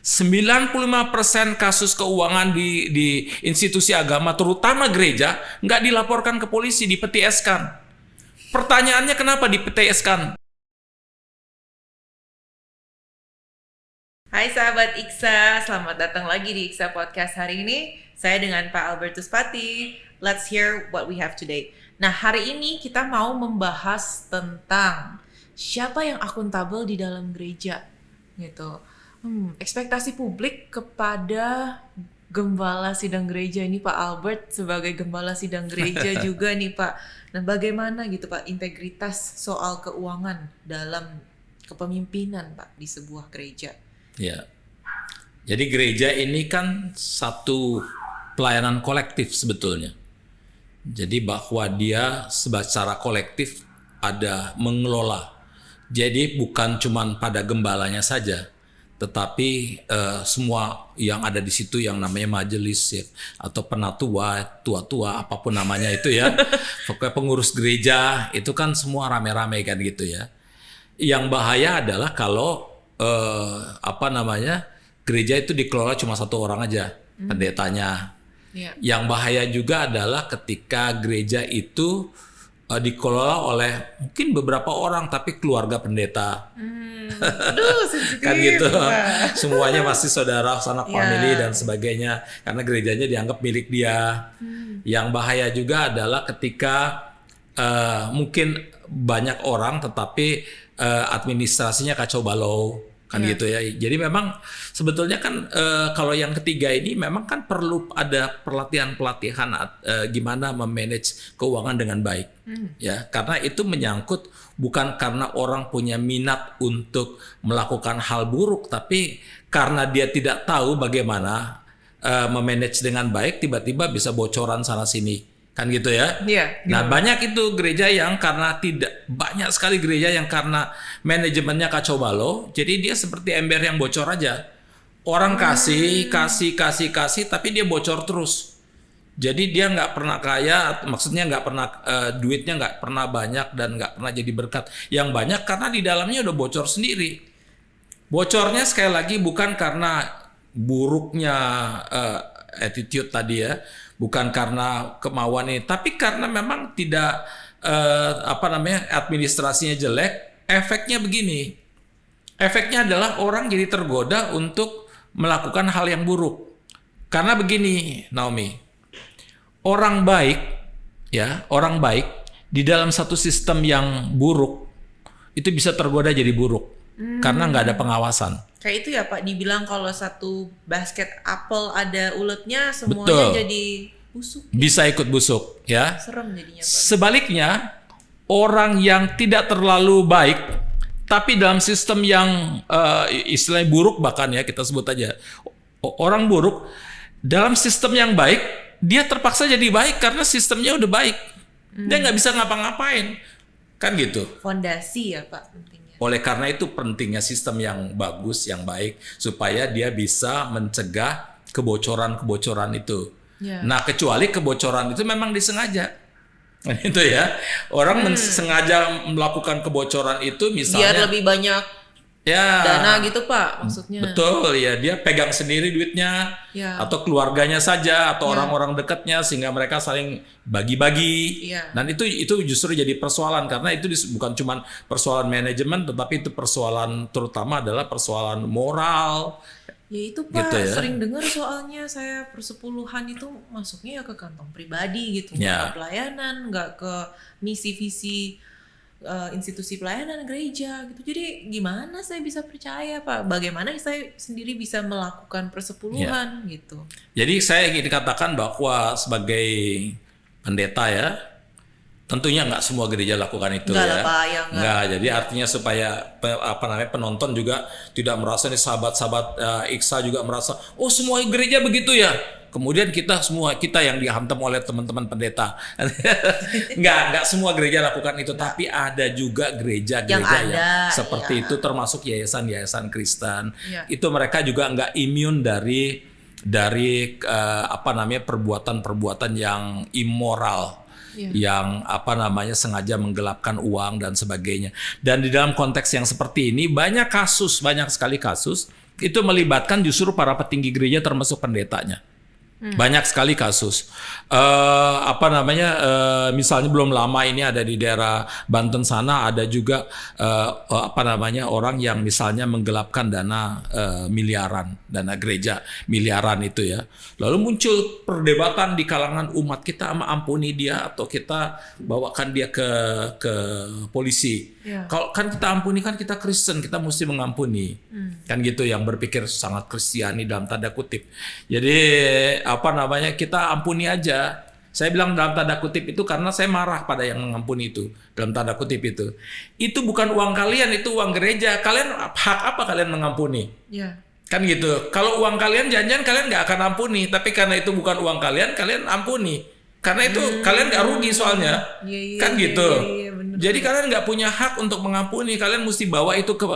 95% kasus keuangan di institusi agama, terutama gereja, nggak dilaporkan ke polisi, di-PTS-kan. Pertanyaannya kenapa di-PTS-kan? Hai sahabat Iksa, selamat datang lagi di Iksa Podcast hari ini. Saya dengan Pak Albertus Pati. Let's hear what we have today. Nah, hari ini kita mau membahas tentang siapa yang akuntabel di dalam gereja, gitu. Ekspektasi publik kepada gembala sidang gereja ini Pak Albert sebagai gembala sidang gereja juga nih Pak. Nah, bagaimana gitu Pak integritas soal keuangan dalam kepemimpinan Pak di sebuah gereja? Ya. Jadi gereja ini kan satu pelayanan kolektif sebetulnya. Jadi bahwa dia secara kolektif ada mengelola. Jadi bukan cuman pada gembalanya saja, tetapi semua yang ada di situ yang namanya majelis ya, atau penatua, tua-tua, apapun namanya itu ya. Pokoknya pengurus gereja itu kan semua rame-rame kan gitu ya. Yang bahaya adalah kalau gereja itu dikelola cuma satu orang aja, pendetanya. Yeah. Yang bahaya juga adalah ketika gereja itu dikelola oleh mungkin beberapa orang tapi keluarga pendeta. Aduh, sensitif. Kan gitu. Semuanya masih saudara, sanak family dan sebagainya karena gerejanya dianggap milik dia. Yang bahaya juga adalah ketika mungkin banyak orang tetapi administrasinya kacau balau kan gitu ya. Jadi memang sebetulnya kan kalau yang ketiga ini memang kan perlu ada pelatihan gimana memanage keuangan dengan baik ya, karena itu menyangkut bukan karena orang punya minat untuk melakukan hal buruk, tapi karena dia tidak tahu bagaimana memanage dengan baik, tiba-tiba bisa bocoran sana sini. Kan gitu ya. Nah, banyak itu gereja yang karena banyak sekali gereja yang karena manajemennya kacau balau, jadi dia seperti ember yang bocor aja. Orang kasih, tapi dia bocor terus. Jadi dia nggak pernah kaya, maksudnya nggak pernah duitnya nggak pernah banyak dan nggak pernah jadi berkat. Yang banyak karena di dalamnya udah bocor sendiri. Bocornya sekali lagi bukan karena buruknya attitude tadi ya. Bukan karena kemauan ini, tapi karena memang tidak administrasinya jelek. Efeknya begini, efeknya adalah orang jadi tergoda untuk melakukan hal yang buruk. Karena begini, Naomi, orang baik di dalam satu sistem yang buruk itu bisa tergoda jadi buruk karena nggak ada pengawasan. Kayak itu ya Pak, dibilang kalau satu basket apel ada uletnya semuanya jadi busuk. Bisa ikut busuk ya. Serem jadinya Pak. Sebaliknya, orang yang tidak terlalu baik tapi dalam sistem yang istilahnya buruk, bahkan ya kita sebut aja orang buruk dalam sistem yang baik, dia terpaksa jadi baik karena sistemnya udah baik. Dia nggak bisa ngapa-ngapain. Kan gitu. Fondasi ya Pak pentingnya. Oleh karena itu pentingnya sistem yang bagus, yang baik, supaya dia bisa mencegah kebocoran-kebocoran itu. Nah, kecuali kebocoran itu memang disengaja. Itu ya. Orang sengaja melakukan kebocoran itu misalnya biar lebih banyak dana gitu Pak maksudnya. Betul ya, dia pegang sendiri duitnya atau keluarganya saja atau orang-orang dekatnya sehingga mereka saling bagi-bagi. Dan itu justru jadi persoalan karena itu bukan cuma persoalan manajemen tetapi itu persoalan terutama adalah persoalan moral. Ya itu Pak, gitu ya. Sering dengar soalnya saya persepuluhan itu masuknya ya ke kantong pribadi gitu, nggak ke pelayanan, nggak ke misi visi institusi pelayanan gereja gitu. Jadi gimana saya bisa percaya Pak? Bagaimana saya sendiri bisa melakukan persepuluhan gitu? Jadi saya ingin dikatakan bahwa sebagai pendeta ya, tentunya nggak semua gereja lakukan itu. Nggak. Jadi artinya supaya penonton juga tidak merasa nih sahabat-sahabat Iksa juga merasa semua gereja begitu ya. Kemudian kita yang dihantam oleh teman-teman pendeta. Nggak semua gereja lakukan itu, tapi ada juga gereja-gereja yang seperti itu, termasuk yayasan-yayasan Kristen. Itu mereka juga nggak imun dari perbuatan-perbuatan yang immoral. Yang sengaja menggelapkan uang dan sebagainya. Dan di dalam konteks yang seperti ini banyak sekali kasus itu melibatkan justru para petinggi gereja termasuk pendetanya. Banyak sekali kasus. Misalnya belum lama ini ada di daerah Banten sana ada juga orang yang misalnya menggelapkan dana miliaran, dana gereja miliaran itu ya. Lalu muncul perdebatan di kalangan umat, kita ampuni dia atau kita bawakan dia ke polisi. Kalau kan kita ampuni, kan kita Kristen, kita mesti mengampuni. Kan gitu, yang berpikir sangat Kristiani dalam tanda kutip. Jadi kita ampuni aja. Saya bilang dalam tanda kutip itu karena saya marah pada yang mengampuni itu, dalam tanda kutip itu. Itu bukan uang kalian, itu uang gereja. Kalian hak apa kalian mengampuni? Kan gitu. Kalau uang kalian, jangan-jangan kalian nggak akan ampuni. Tapi karena itu bukan uang kalian ampuni. Karena itu kalian nggak rugi soalnya. Kan gitu. Bener. Jadi kalian nggak punya hak untuk mengampuni. Kalian mesti bawa itu ke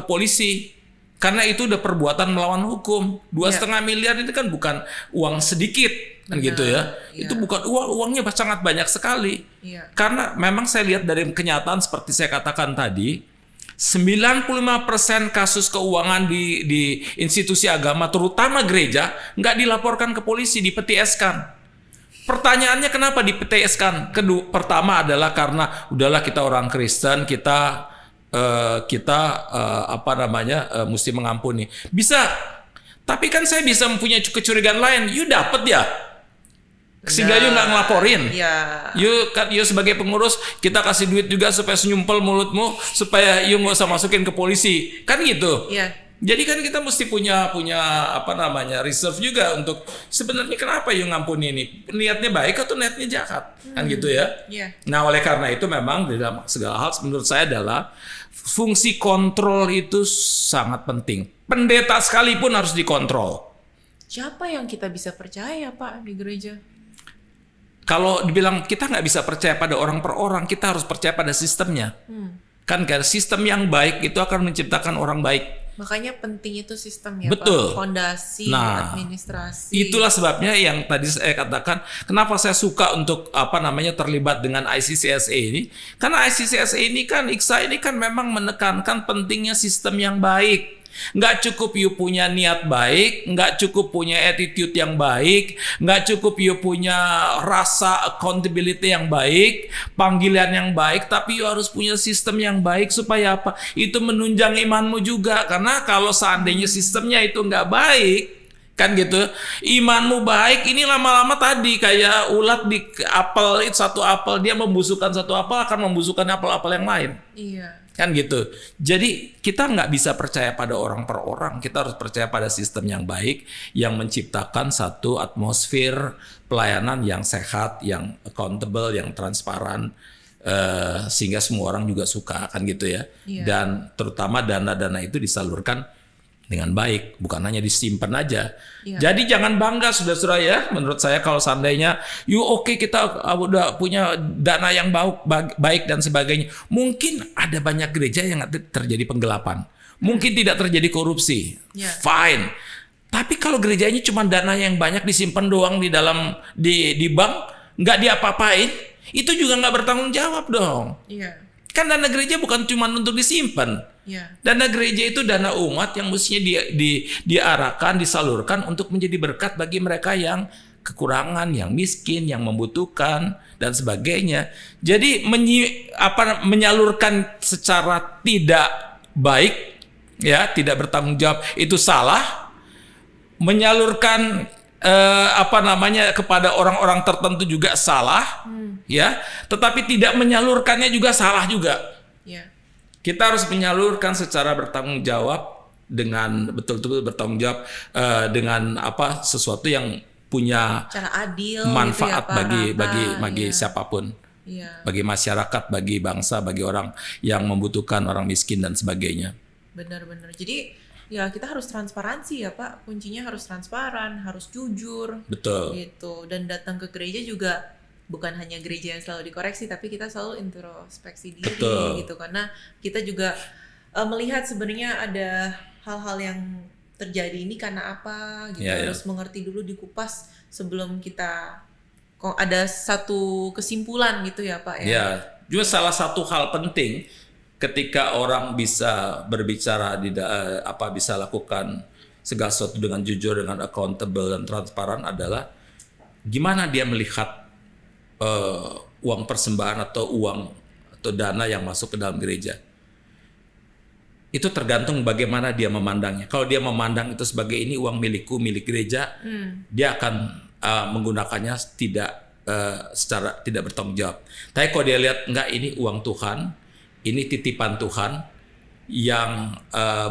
polisi. Karena itu udah perbuatan melawan hukum. 2,5 miliar itu kan bukan uang sedikit, kan gitu ya. Itu bukan uangnya sangat banyak sekali. Karena memang saya lihat dari kenyataan seperti saya katakan tadi, 95% kasus keuangan di institusi agama, terutama gereja, nggak dilaporkan ke polisi, dipetieskan. Pertanyaannya kenapa dipetieskan? Pertama adalah karena udahlah kita orang Kristen, kita mesti mengampuni. Bisa, tapi kan saya bisa mempunyai kecurigaan lain. You dapat ya, sehingga you nggak ngelaporin. You sebagai pengurus, kita kasih duit juga supaya senyumpel mulutmu, supaya you nggak usah masukin ke polisi, kan gitu. Jadi kan kita mesti punya reserve juga untuk sebenarnya kenapa you ngampuni ini, niatnya baik atau niatnya jahat, kan gitu ya. Nah oleh karena itu memang dalam segala hal menurut saya adalah fungsi kontrol itu sangat penting. Pendeta sekalipun harus dikontrol. Siapa yang kita bisa percaya Pak di gereja? Kalau dibilang kita nggak bisa percaya pada orang per orang, kita harus percaya pada sistemnya. Kan sistem yang baik itu akan menciptakan orang baik. Makanya penting itu sistemnya, betul, Pak. Fondasi, administrasi. Itulah sebabnya yang tadi saya katakan, kenapa saya suka untuk terlibat dengan ICCSA ini. Karena ICCSA ini kan, ICSA ini kan memang menekankan pentingnya sistem yang baik. Nggak cukup you punya niat baik, nggak cukup punya attitude yang baik, nggak cukup you punya rasa accountability yang baik, panggilan yang baik, tapi you harus punya sistem yang baik supaya apa? Itu menunjang imanmu juga. Karena kalau seandainya sistemnya itu nggak baik, kan gitu, imanmu baik, ini lama-lama tadi kayak ulat di apel, satu apel dia membusukkan satu apel akan membusukkan apel-apel yang lain. Kan gitu. Jadi kita nggak bisa percaya pada orang per orang, kita harus percaya pada sistem yang baik yang menciptakan satu atmosfer pelayanan yang sehat, yang accountable, yang transparan, sehingga semua orang juga suka, kan gitu ya. Dan terutama dana-dana itu disalurkan dengan baik, bukan hanya disimpan aja. Jadi jangan bangga saudara-saudara ya. Menurut saya kalau seandainya kita udah punya dana yang baik dan sebagainya, mungkin ada banyak gereja yang terjadi penggelapan, mungkin tidak terjadi korupsi, fine. Tapi kalau gerejanya cuma dana yang banyak disimpan doang di bank, nggak diapa-apain, itu juga nggak bertanggung jawab dong. Kan dana gereja bukan cuma untuk disimpan. Dana gereja itu dana umat yang mestinya diarahkan, disalurkan untuk menjadi berkat bagi mereka yang kekurangan, yang miskin, yang membutuhkan dan sebagainya. Jadi menyalurkan secara tidak baik, ya, tidak bertanggung jawab itu salah. Menyalurkan kepada orang-orang tertentu juga salah, ya. Tetapi tidak menyalurkannya juga salah juga. Kita harus menyalurkan secara bertanggung jawab, dengan betul-betul bertanggung jawab dengan sesuatu yang punya cara adil, manfaat gitu ya, bagi siapapun, bagi masyarakat, bagi bangsa, bagi orang yang membutuhkan, orang miskin dan sebagainya. Benar-benar. Jadi ya kita harus transparansi ya Pak, kuncinya harus transparan, harus jujur. Betul. Gitu. Dan datang ke gereja juga bukan hanya gereja yang selalu dikoreksi, tapi kita selalu introspeksi diri. Betul. Gitu. Karena kita juga melihat sebenarnya ada hal-hal yang terjadi ini karena apa gitu. Harus mengerti dulu, dikupas sebelum kita kok ada satu kesimpulan gitu ya Pak ya. Ya, juga salah satu hal penting ketika orang bisa berbicara bisa lakukan segala sesuatu dengan jujur, dengan accountable dan transparan adalah gimana dia melihat uang persembahan atau uang atau dana yang masuk ke dalam gereja. Itu tergantung bagaimana dia memandangnya. Kalau dia memandang itu sebagai ini uang milikku, milik gereja, dia akan menggunakannya secara tidak bertanggung jawab. Tapi kalau dia lihat enggak, ini uang Tuhan, ini titipan Tuhan yang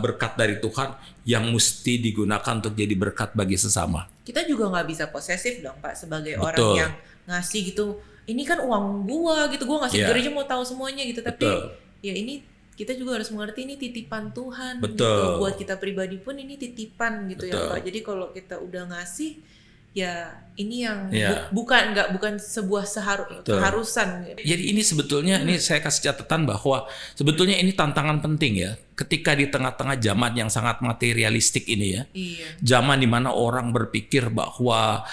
berkat dari Tuhan yang mesti digunakan untuk jadi berkat bagi sesama. Kita juga nggak bisa posesif dong Pak sebagai Betul. orang yang ngasih gitu. Ini kan uang gua gitu, gua ngasih Iya. gereja mau tahu semuanya gitu. Tapi Betul. ya ini kita juga harus mengerti ini titipan Tuhan. Betul. Gitu. Buat kita pribadi pun ini titipan gitu ya Betul. Pak. Jadi kalau kita udah ngasih, ya ini yang Iya. bukan sebuah keharusan. Gitu. Jadi ini sebetulnya ini saya kasih catatan bahwa sebetulnya ini tantangan penting ya. Ketika di tengah-tengah zaman yang sangat materialistik ini ya. Iya. Zaman di mana orang berpikir bahwa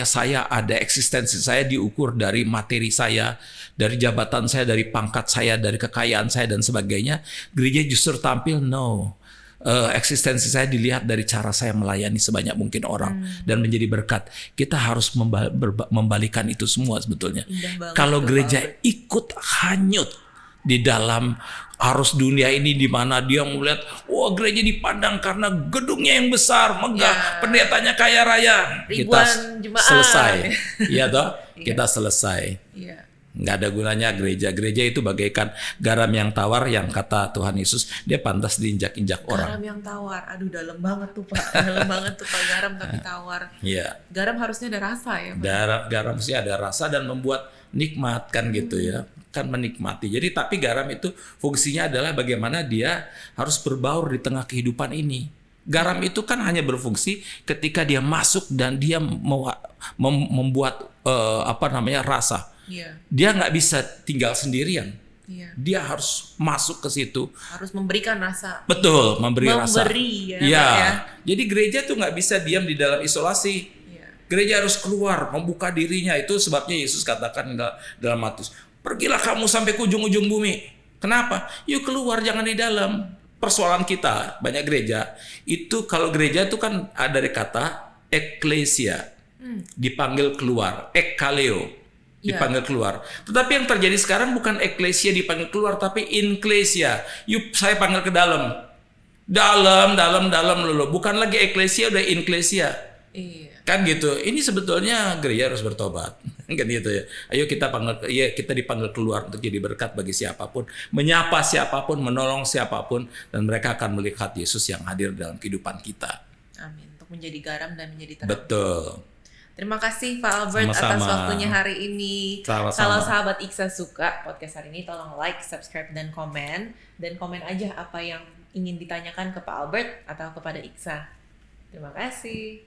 saya ada eksistensi saya diukur dari materi saya, dari jabatan saya, dari pangkat saya, dari kekayaan saya dan sebagainya. Gereja justru tampil eksistensi saya dilihat dari cara saya melayani sebanyak mungkin orang dan menjadi berkat. Kita harus membalikan itu semua sebetulnya. Kalau gereja ikut hanyut di dalam arus dunia ini di mana dia melihat, wah gereja dipandang karena gedungnya yang besar, megah, pendetanya kaya raya, Ribuan kita jemaat. selesai, iya toh, Iya. kita selesai. Iya. Nggak ada gunanya gereja. Gereja itu bagaikan garam yang tawar yang kata Tuhan Yesus, dia pantas diinjak-injak orang. Garam yang tawar, aduh dalam banget tuh Pak, dalam banget tuh Pak, garam tapi tawar. Iya. Garam harusnya ada rasa ya Pak. Garam sih ada rasa dan membuat nikmat kan gitu ya, kan menikmati. Jadi tapi garam itu fungsinya adalah bagaimana dia harus berbaur di tengah kehidupan ini. Garam itu kan hanya berfungsi ketika dia masuk dan dia membuat rasa. Iya. Dia nggak bisa tinggal sendirian. Iya. Dia harus masuk ke situ. Harus memberikan rasa. Betul, memberi rasa. Ya, Ya. Pak, ya. Jadi gereja tuh nggak bisa diam di dalam isolasi. Iya. Gereja harus keluar, membuka dirinya. Itu sebabnya Yesus katakan dalam Matius, pergilah kamu sampai ke ujung-ujung bumi. Kenapa? Yuk keluar, jangan di dalam. Persoalan kita, banyak gereja, itu kalau gereja itu kan ada dari kata eklesia, dipanggil keluar, ekkaleo, dipanggil keluar. Tetapi yang terjadi sekarang bukan eklesia dipanggil keluar, tapi inklesia. Yuk saya panggil ke dalam. Dalam lulu. Bukan lagi eklesia, udah inklesia. Iya. Kan gitu. Ini sebetulnya gereja harus bertobat. Kan gitu ya. Ayo kita dipanggil keluar untuk jadi berkat bagi siapapun, menyapa siapapun, menolong siapapun, dan mereka akan melihat Yesus yang hadir dalam kehidupan kita. Amin. Untuk menjadi garam dan menjadi terang. Betul. Terima kasih Pak Albert Sama-sama. atas waktunya hari ini. Sama-sama. Kalau sahabat Iksa suka podcast hari ini, tolong like, subscribe, dan komen. Dan komen aja apa yang ingin ditanyakan ke Pak Albert atau kepada Iksa. Terima kasih.